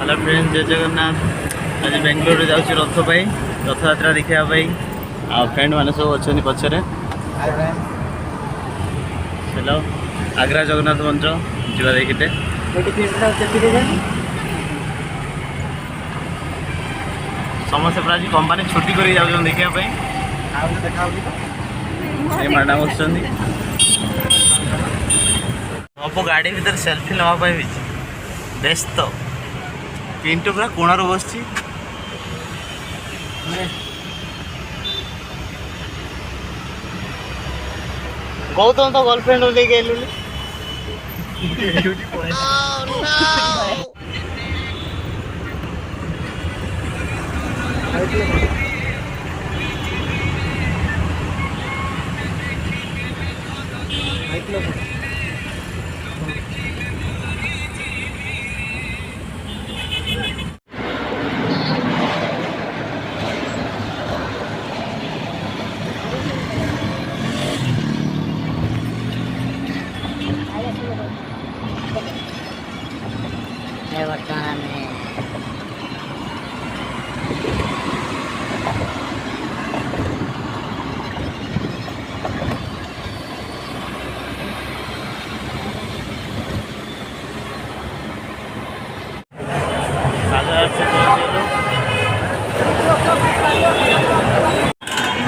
Hello friends, जय जगन्नाथ। आज बेंगलोर जाऊँ रथ पाई, रथ यात्रा देखापी आ फ्रेंड मैंने सब अच्छा पचर। चलो आग्रा जगन्नाथ मंच जीवा देखते। समस्ते पूरा आज कंपानी छुट्टी कर देखापी मैडम बस सब गाड़ी भर सेल्फी नापी व्यस्त। पिंटू पूरा कोणार बस गौतम तो गर्लफ्रेंड लेके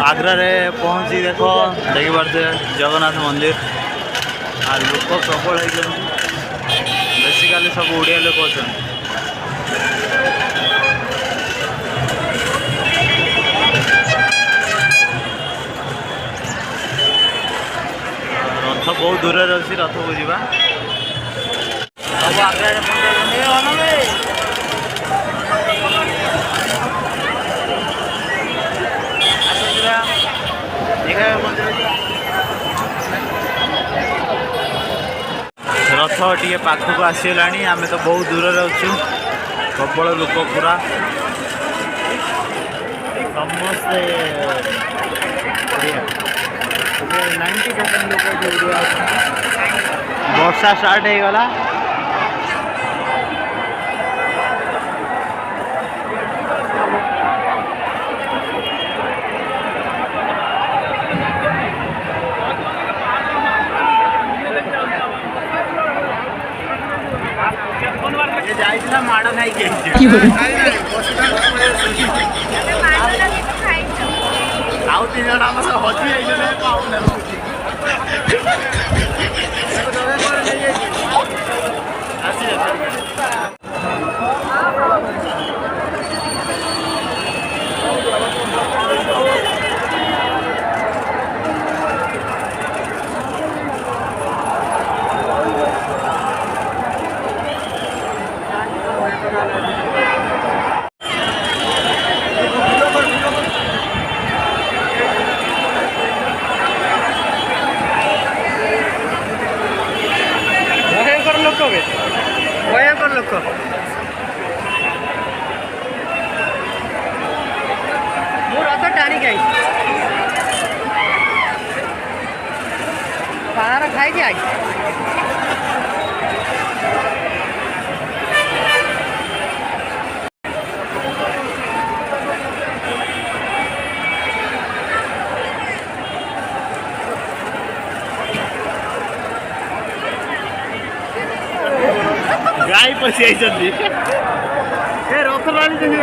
आग्रा रे पहुँची। देखो देखी पारे जगन्नाथ मंदिर आ लोक प्रबल बेसिकाली सब ओडिया लोक अच्छा। रथ बहुत दूर अच्छी, रथ को जीवा सब आग्रा रथ टे पाखक आसीगला। आम तो बहुत दूर अच्छु, प्रबल लोक पूरा समस्ते 90% लोक वर्षा स्टार्ट हो गला। माड़ खाई आउ तीन जन हजी भयंकर लोक मु रथ टाणी खाई पार खाई आई गाई पशि आई रथ लाणी देखी